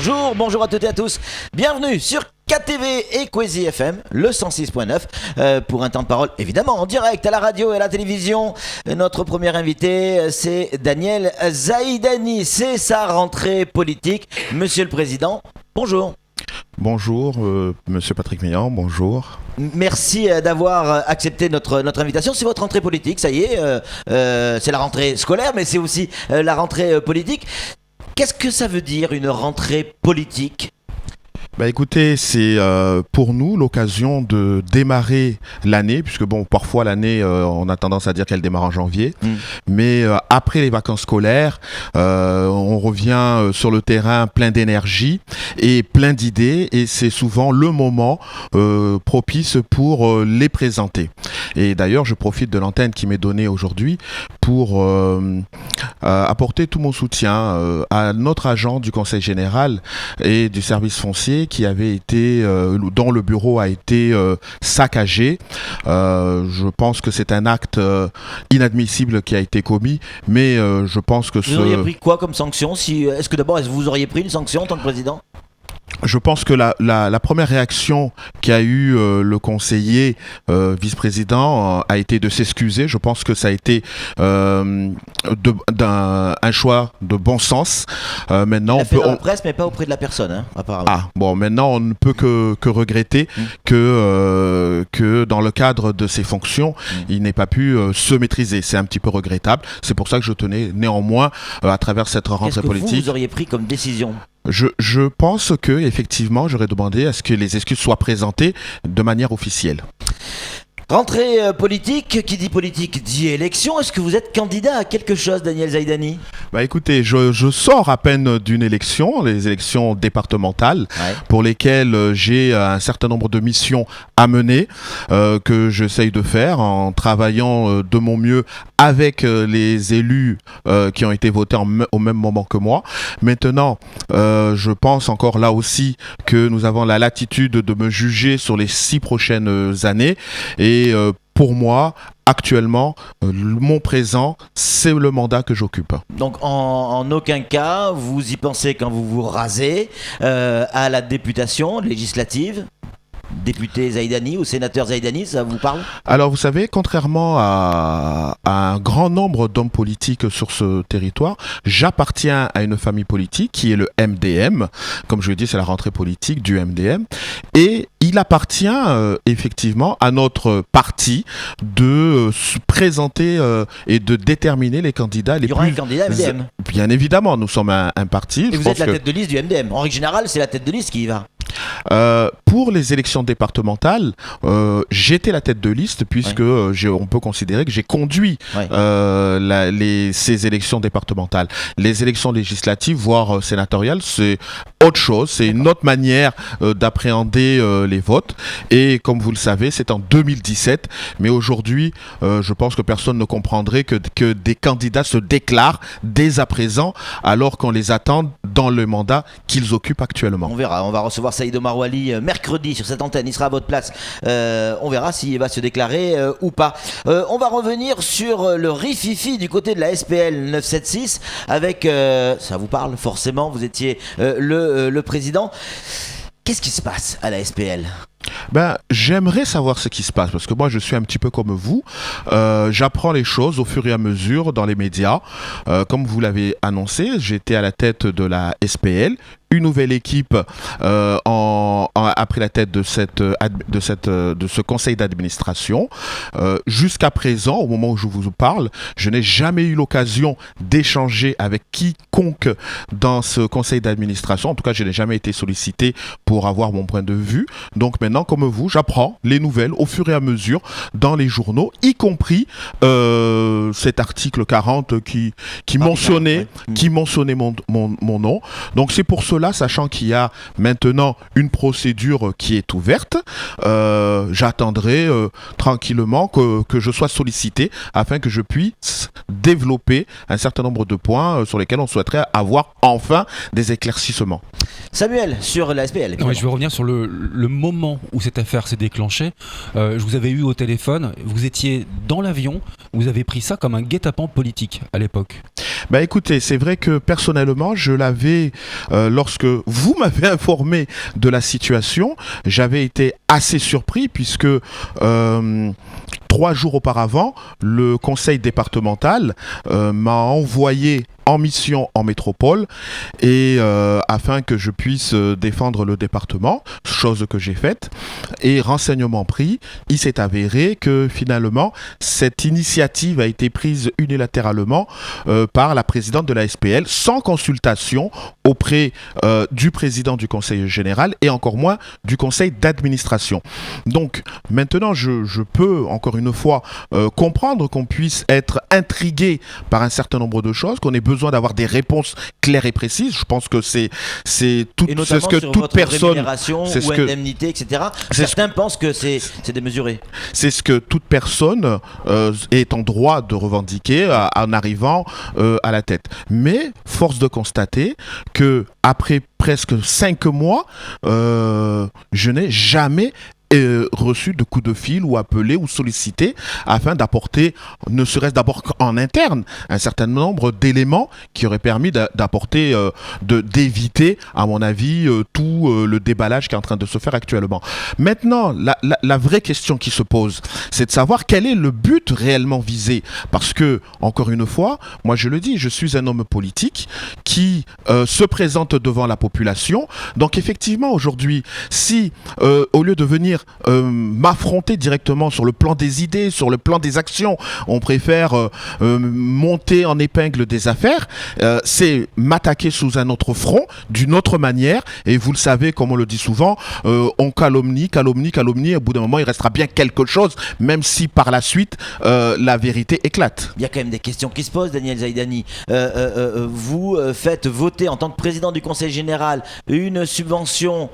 bonjour, bonjour à toutes et à tous. Bienvenue sur KTV et Kwezi FM, le 106.9, pour un temps de parole évidemment en direct à la radio et à la télévision. Notre premier invité, c'est Daniel Zaidani. C'est sa rentrée politique. Monsieur le Président, bonjour. Bonjour, Monsieur Patrick Meillan, bonjour. Merci d'avoir accepté notre invitation. C'est votre rentrée politique, ça y est. C'est la rentrée scolaire, mais c'est aussi la rentrée politique. Qu'est-ce que ça veut dire une rentrée politique ? Bah écoutez, c'est pour nous l'occasion de démarrer l'année, puisque bon, parfois l'année, on a tendance à dire qu'elle démarre en janvier, mais après les vacances scolaires, on revient sur le terrain plein d'énergie et plein d'idées, et c'est souvent le moment propice pour les présenter. Et d'ailleurs, je profite de l'antenne qui m'est donnée aujourd'hui pour apporter tout mon soutien à notre agent du Conseil général et du service foncier qui avait été, dont le bureau a été saccagé. Je pense que c'est un acte inadmissible qui a été commis, mais je pense que Vous auriez pris quoi comme sanction Est-ce que d'abord, vous auriez pris une sanction en tant que président ? Je pense que la première réaction qu'a eu le conseiller vice-président a été de s'excuser. Je pense que ça a été un choix de bon sens. Maintenant, on peut dans la presse, mais pas auprès de la personne, hein, apparemment. Ah bon, maintenant on ne peut que regretter que dans le cadre de ses fonctions, il n'ait pas pu se maîtriser. C'est un petit peu regrettable. C'est pour ça que je tenais néanmoins à travers cette rentrée politique. Qu'est-ce que vous auriez pris comme décision ? Je pense que effectivement, j'aurais demandé à ce que les excuses soient présentées de manière officielle. Rentrée politique, qui dit politique dit élection. Est-ce que vous êtes candidat à quelque chose, Daniel Zaidani ? Bah écoutez, je sors à peine d'une élection, les élections départementales, pour lesquelles j'ai un certain nombre de missions à mener, que j'essaye de faire en travaillant de mon mieux avec les élus qui ont été votés au même moment que moi. Maintenant, je pense encore là aussi que nous avons la latitude de me juger sur les 6 prochaines années. Et pour moi, actuellement, mon présent, c'est le mandat que j'occupe. Donc en aucun cas, vous y pensez quand vous vous rasez à la députation législative ? Député Zaidani ou sénateur Zaidani, ça vous parle ? Alors vous savez, contrairement à un grand nombre d'hommes politiques sur ce territoire, j'appartiens à une famille politique qui est le MDM. Comme je l'ai dit, c'est la rentrée politique du MDM. Et il appartient effectivement à notre parti de se présenter et de déterminer les candidats les plus... Il y aura un candidat MDM ? Bien évidemment, nous sommes un parti. Et vous êtes la tête de liste du MDM. En règle générale, c'est la tête de liste qui y va. Pour les élections départementales, j'étais la tête de liste puisque on peut considérer que j'ai conduit ces élections départementales. Les élections législatives, voire sénatoriales, c'est autre chose, c'est une autre manière d'appréhender les votes. Et comme vous le savez, c'est en 2017, mais aujourd'hui, je pense que personne ne comprendrait que des candidats se déclarent dès à présent, alors qu'on les attend dans le mandat qu'ils occupent actuellement. On verra, on va recevoir Saïd Omar Wali mercredi sur cette antenne, il sera à votre place. On verra s'il va se déclarer ou pas. On va revenir sur le rififi du côté de la SPL 976 avec, ça vous parle forcément, vous étiez le président. Qu'est-ce qui se passe à la SPL ? Ben, j'aimerais savoir ce qui se passe parce que moi je suis un petit peu comme vous, j'apprends les choses au fur et à mesure dans les médias. Comme vous l'avez annoncé, j'étais à la tête de la SPL, une nouvelle équipe après la tête de ce conseil d'administration. Jusqu'à présent, au moment où je vous parle, je n'ai jamais eu l'occasion d'échanger avec quiconque dans ce conseil d'administration. En tout cas, je n'ai jamais été sollicité pour avoir mon point de vue. Donc maintenant, comme vous, j'apprends les nouvelles au fur et à mesure dans les journaux, y compris cet article 40 qui mentionnait mon nom. Donc c'est pour cela, sachant qu'il y a maintenant une procédure qui est ouverte, j'attendrai tranquillement que je sois sollicité afin que je puisse développer un certain nombre de points sur lesquels on souhaiterait avoir enfin des éclaircissements. Samuel, sur la SPL. Ouais, je vais revenir sur le moment où cette affaire s'est déclenchée. Je vous avais eu au téléphone, vous étiez dans l'avion, vous avez pris ça comme un guet-apens politique à l'époque. Bah écoutez, c'est vrai que personnellement, je l'avais, lorsque vous m'avez informé de la situation, j'avais été assez surpris puisque 3 jours auparavant, le conseil départemental m'a envoyé en mission en métropole et afin que je puisse défendre le département, chose que j'ai faite. Et renseignement pris, il s'est avéré que finalement cette initiative a été prise unilatéralement par la présidente de la SPL sans consultation auprès du président du conseil général et encore moins du conseil d'administration. Donc maintenant je peux encore une fois comprendre qu'on puisse être intrigué par un certain nombre de choses, qu'on ait besoin d'avoir des réponses claires et précises. Je pense que c'est ce que toute personne, c'est ce que indemnité, etc. Certains pensent que c'est démesuré. C'est ce que toute personne est en droit de revendiquer en arrivant à la tête. Mais force de constater que après presque 5 mois, je n'ai jamais reçu de coups de fil ou appelé ou sollicité afin d'apporter, ne serait-ce d'abord en interne, un certain nombre d'éléments qui auraient permis d'apporter, d'éviter, à mon avis, tout le déballage qui est en train de se faire actuellement. Maintenant, la vraie question qui se pose, c'est de savoir quel est le but réellement visé. Parce que, encore une fois, moi je le dis, je suis un homme politique qui se présente devant la population. Donc effectivement, aujourd'hui, si au lieu de venir m'affronter directement sur le plan des idées, sur le plan des actions, on préfère monter en épingle des affaires, c'est m'attaquer sous un autre front, d'une autre manière, et vous le savez, comme on le dit souvent, on calomnie, et au bout d'un moment il restera bien quelque chose, même si par la suite la vérité éclate. Il y a quand même des questions qui se posent, Daniel Zaidani. Vous faites voter en tant que président du conseil général une subvention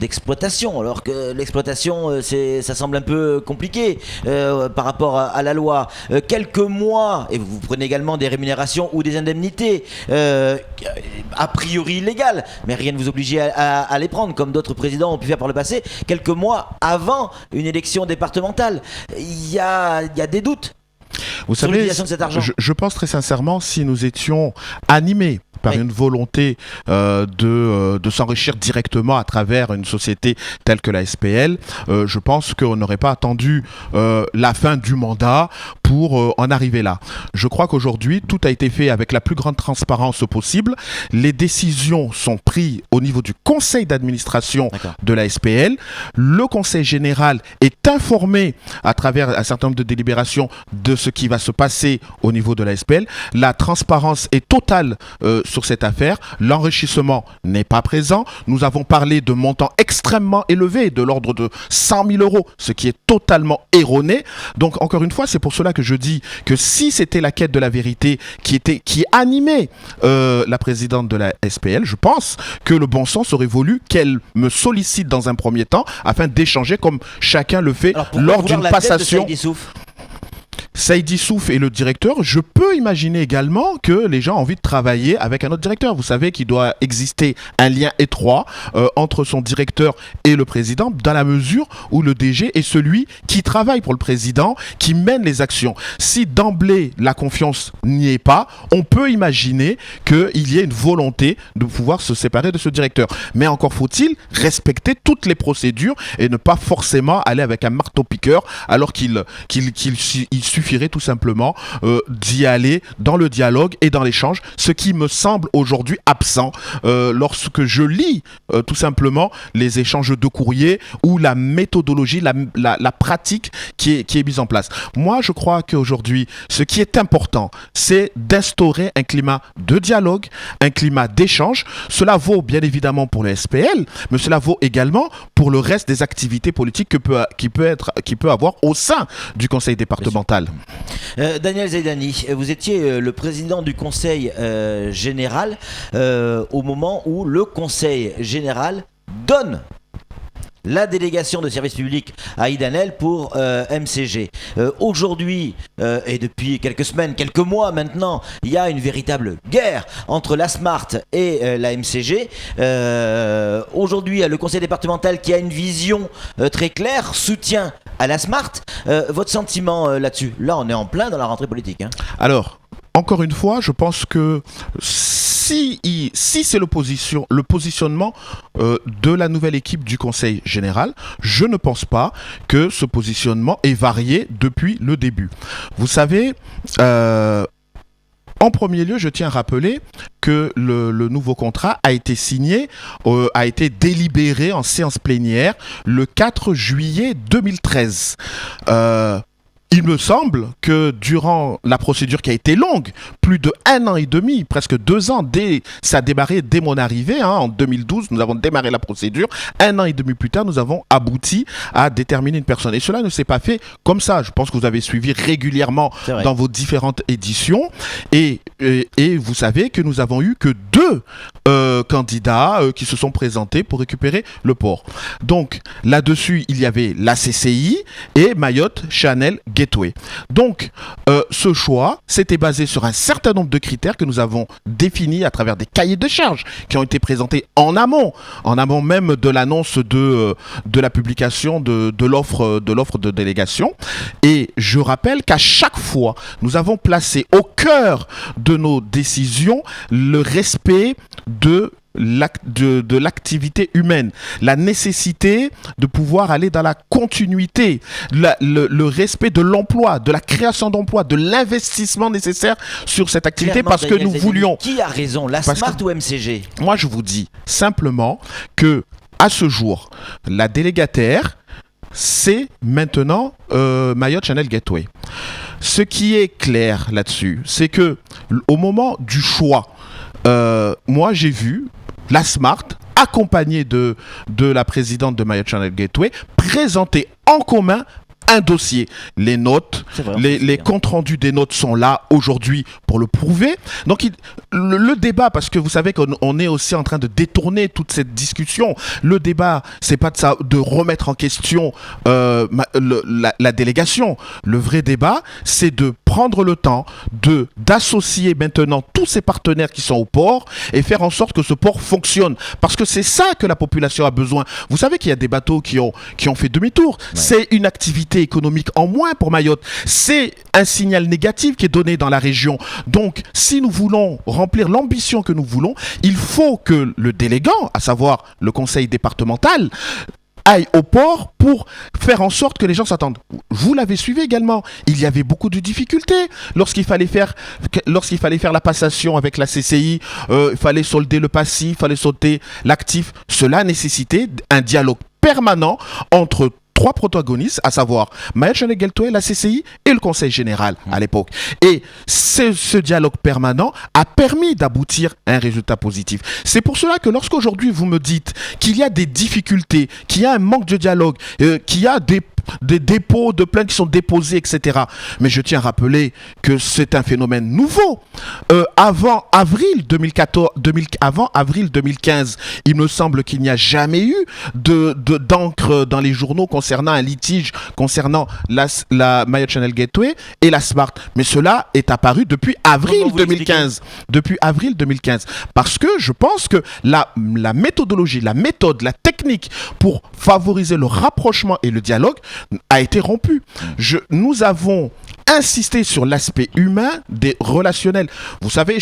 d'exploitation, alors que l'exploitation ça semble un peu compliqué par rapport à la loi. Quelques mois, et vous prenez également des rémunérations ou des indemnités a priori illégales, mais rien ne vous oblige à les prendre comme d'autres présidents ont pu faire par le passé, quelques mois avant une élection départementale. Il y a des doutes. Vous savez, je pense très sincèrement, si nous étions animés par une volonté de s'enrichir directement à travers une société telle que la SPL, je pense qu'on n'aurait pas attendu la fin du mandat pour en arriver là. Je crois qu'aujourd'hui, tout a été fait avec la plus grande transparence possible. Les décisions sont prises au niveau du conseil d'administration de la SPL. Le conseil général est informé à travers un certain nombre de délibérations de ce qui va se passer au niveau de la SPL. La transparence est totale sur cette affaire. L'enrichissement n'est pas présent. Nous avons parlé de montants extrêmement élevés, de l'ordre de 100 000 €, ce qui est totalement erroné. Donc, encore une fois, c'est pour cela que je dis que si c'était la quête de la vérité qui animait la présidente de la SPL, je pense que le bon sens aurait voulu qu'elle me sollicite dans un premier temps afin d'échanger comme chacun le fait lors d'une passation. Saïdi Souf est le directeur. Je peux imaginer également que les gens ont envie de travailler avec un autre directeur. Vous savez qu'il doit exister un lien étroit entre son directeur et le président, dans la mesure où le DG est celui qui travaille pour le président, qui mène les actions. Si d'emblée la confiance n'y est pas, on peut imaginer qu'il y ait une volonté de pouvoir se séparer de ce directeur. Mais encore faut-il respecter toutes les procédures et ne pas forcément aller avec un marteau-piqueur alors qu'il suffirait tout simplement d'y aller dans le dialogue et dans l'échange, ce qui me semble aujourd'hui absent lorsque je lis tout simplement les échanges de courrier ou la méthodologie, la pratique qui est mise en place. Moi, je crois qu'aujourd'hui, ce qui est important, c'est d'instaurer un climat de dialogue, un climat d'échange. Cela vaut bien évidemment pour le SPL, mais cela vaut également pour le reste des activités politiques qui peut avoir au sein du conseil départemental. Daniel Zaidani, vous étiez le président du conseil général au moment où le conseil général donne la délégation de service public à Idanel pour MCG. Aujourd'hui, et depuis quelques semaines, quelques mois maintenant, il y a une véritable guerre entre la Smart et la MCG. Aujourd'hui, le conseil départemental qui a une vision très claire soutient à la Smart. Votre sentiment là-dessus? Là, on est en plein dans la rentrée politique. Hein. Alors, encore une fois, je pense que si c'est le positionnement de la nouvelle équipe du Conseil général, je ne pense pas que ce positionnement est varié depuis le début. Vous savez, en premier lieu, je tiens à rappeler que le nouveau contrat a été signé, a été délibéré en séance plénière le 4 juillet 2013. Il me semble que durant la procédure qui a été longue, plus de 1 an et demi, presque 2 ans, ça a démarré dès mon arrivée, en 2012, nous avons démarré la procédure. 1 an et demi plus tard, nous avons abouti à déterminer une personne. Et cela ne s'est pas fait comme ça. Je pense que vous avez suivi régulièrement dans vos différentes éditions. Et vous savez que nous avons eu que 2 candidats qui se sont présentés pour récupérer le port. Donc, là-dessus, il y avait la CCI et Mayotte Channel Gateway. Donc, ce choix s'était basé sur un certain nombre de critères que nous avons définis à travers des cahiers de charges qui ont été présentés en amont même de l'annonce de la publication de l'offre de délégation. Et je rappelle qu'à chaque fois, nous avons placé au cœur de nos décisions le respect de l'activité humaine, la nécessité de pouvoir aller dans la continuité, le respect de l'emploi, de la création d'emplois, de l'investissement nécessaire sur cette activité. Clairement, parce que nous voulions... Qui a raison, la Smart ou MCG? Moi, je vous dis simplement que à ce jour, la délégataire, c'est maintenant Mayotte Channel Gateway. Ce qui est clair là-dessus, c'est que au moment du choix, moi j'ai vu la Smart, accompagnée de la présidente de Mayotte Channel Gateway, présenter en commun un dossier. Les notes, les comptes rendus des notes sont là aujourd'hui pour le prouver. Donc le débat, parce que vous savez qu'on est aussi en train de détourner toute cette discussion, le débat, c'est pas de remettre en question la délégation. Le vrai débat, c'est de prendre le temps d'associer maintenant tous ces partenaires qui sont au port et faire en sorte que ce port fonctionne. Parce que c'est ça que la population a besoin. Vous savez qu'il y a des bateaux qui ont fait demi-tour. Ouais. C'est une activité économique en moins pour Mayotte. C'est un signal négatif qui est donné dans la région. Donc, si nous voulons remplir l'ambition que nous voulons, il faut que le délégant, à savoir le conseil départemental, aille au port pour faire en sorte que les gens s'attendent. Vous l'avez suivi également. Il y avait beaucoup de difficultés lorsqu'il fallait faire la passation avec la CCI. Il fallait solder le passif, il fallait solder l'actif. Cela nécessitait un dialogue permanent entre 3 protagonistes, à savoir Mayotte Channel Gateway, la CCI et le Conseil général à l'époque. Et ce dialogue permanent a permis d'aboutir à un résultat positif. C'est pour cela que lorsqu'aujourd'hui vous me dites qu'il y a des difficultés, qu'il y a un manque de dialogue, qu'il y a des dépôts de plaintes qui sont déposés, etc. Mais je tiens à rappeler que c'est un phénomène nouveau. Avant avril 2015, il me semble qu'il n'y a jamais eu d'encre dans les journaux concernant un litige concernant la Mayotte Channel Gateway et la Smart. Mais cela est apparu depuis avril 2015. Depuis avril 2015. Parce que je pense que la méthodologie, la méthode, la technique pour favoriser le rapprochement et le dialogue a été rompu. Nous avons insisté sur l'aspect humain des relationnels. Vous savez,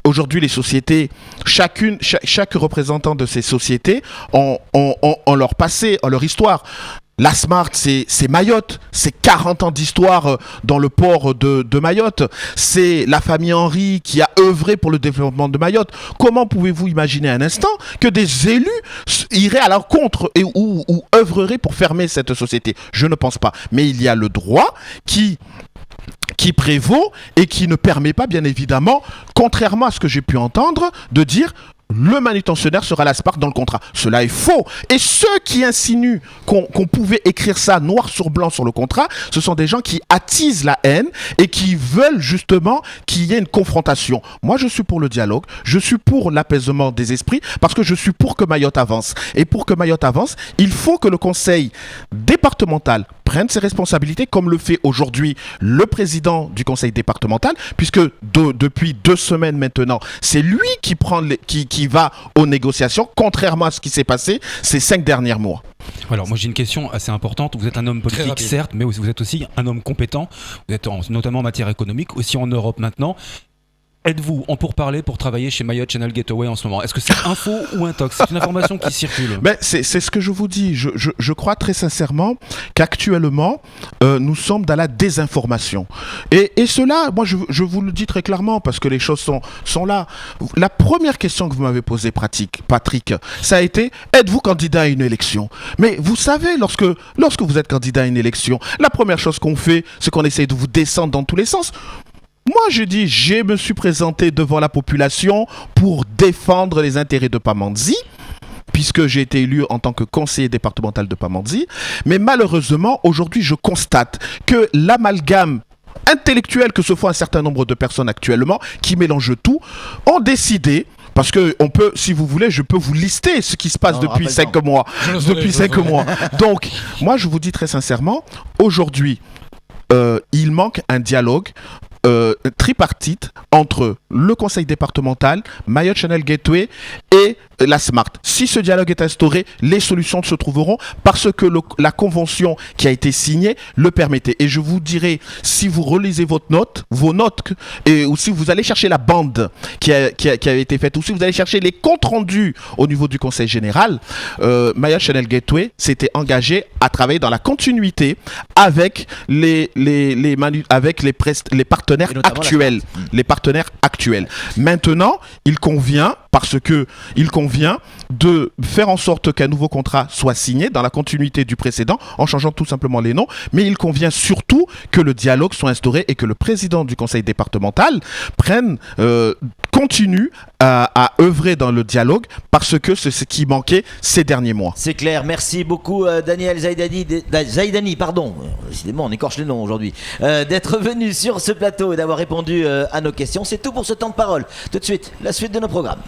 aujourd'hui les sociétés, chaque représentant de ces sociétés ont leur passé, ont leur histoire. La Smart, c'est Mayotte, c'est 40 ans d'histoire dans le port de Mayotte, c'est la famille Henry qui a œuvré pour le développement de Mayotte. Comment pouvez-vous imaginer un instant que des élus iraient à l'encontre ou œuvreraient pour fermer cette société? Je ne pense pas. Mais il y a le droit qui prévaut et qui ne permet pas, bien évidemment, contrairement à ce que j'ai pu entendre, de dire le manutentionnaire sera la Spark dans le contrat. Cela est faux. Et ceux qui insinuent qu'on pouvait écrire ça noir sur blanc sur le contrat, ce sont des gens qui attisent la haine et qui veulent justement qu'il y ait une confrontation. Moi, je suis pour le dialogue, je suis pour l'apaisement des esprits, parce que je suis pour que Mayotte avance. Et pour que Mayotte avance, il faut que le conseil départemental prenne ses responsabilités, comme le fait aujourd'hui le président du conseil départemental, puisque depuis 2 semaines maintenant, c'est lui qui va aux négociations, contrairement à ce qui s'est passé ces 5 derniers mois. Alors moi j'ai une question assez importante. Vous êtes un homme politique certes, mais vous êtes aussi un homme compétent. Vous êtes notamment en matière économique, aussi en Europe maintenant. Êtes-vous en pourparlers pour travailler chez Mayotte Channel Gateway en ce moment? Est-ce que c'est info ou intox? C'est une information qui circule. Mais c'est ce que je vous dis. Je crois très sincèrement qu'actuellement, nous sommes dans la désinformation. Et cela, moi, je vous le dis très clairement, parce que les choses sont là. La première question que vous m'avez posée, Patrick, ça a été, êtes-vous candidat à une élection? Mais vous savez, lorsque vous êtes candidat à une élection, la première chose qu'on fait, c'est qu'on essaye de vous descendre dans tous les sens. Moi, je me suis présenté devant la population pour défendre les intérêts de Pamandzi, puisque j'ai été élu en tant que conseiller départemental de Pamandzi. Mais malheureusement, aujourd'hui, je constate que l'amalgame intellectuel que se font un certain nombre de personnes actuellement, qui mélangent tout, ont décidé... Parce que on peut, si vous voulez, je peux vous lister ce qui se passe depuis 5 mois. Depuis 5 mois. Donc, moi, je vous dis très sincèrement, aujourd'hui, il manque un dialogue tripartite entre le conseil départemental, Mayotte Channel Gateway et la Smart. Si ce dialogue est instauré, les solutions se trouveront parce que la convention qui a été signée le permettait. Et je vous dirai, si vous relisez vos notes, ou si vous allez chercher la bande qui a été faite, ou si vous allez chercher les comptes rendus au niveau du conseil général, Mayotte Channel Gateway s'était engagé à travailler dans la continuité avec les partenaires actuels. Les partenaires actuels. Maintenant, il convient de faire en sorte qu'un nouveau contrat soit signé dans la continuité du précédent, en changeant tout simplement les noms, mais il convient surtout que le dialogue soit instauré et que le président du conseil départemental continue à œuvrer dans le dialogue, parce que c'est ce qui manquait ces derniers mois. C'est clair, merci beaucoup Daniel Zaidani, pardon, décidément on écorche les noms aujourd'hui, d'être venu sur ce plateau et d'avoir répondu à nos questions. C'est tout pour ce temps de parole. Tout de suite, la suite de nos programmes.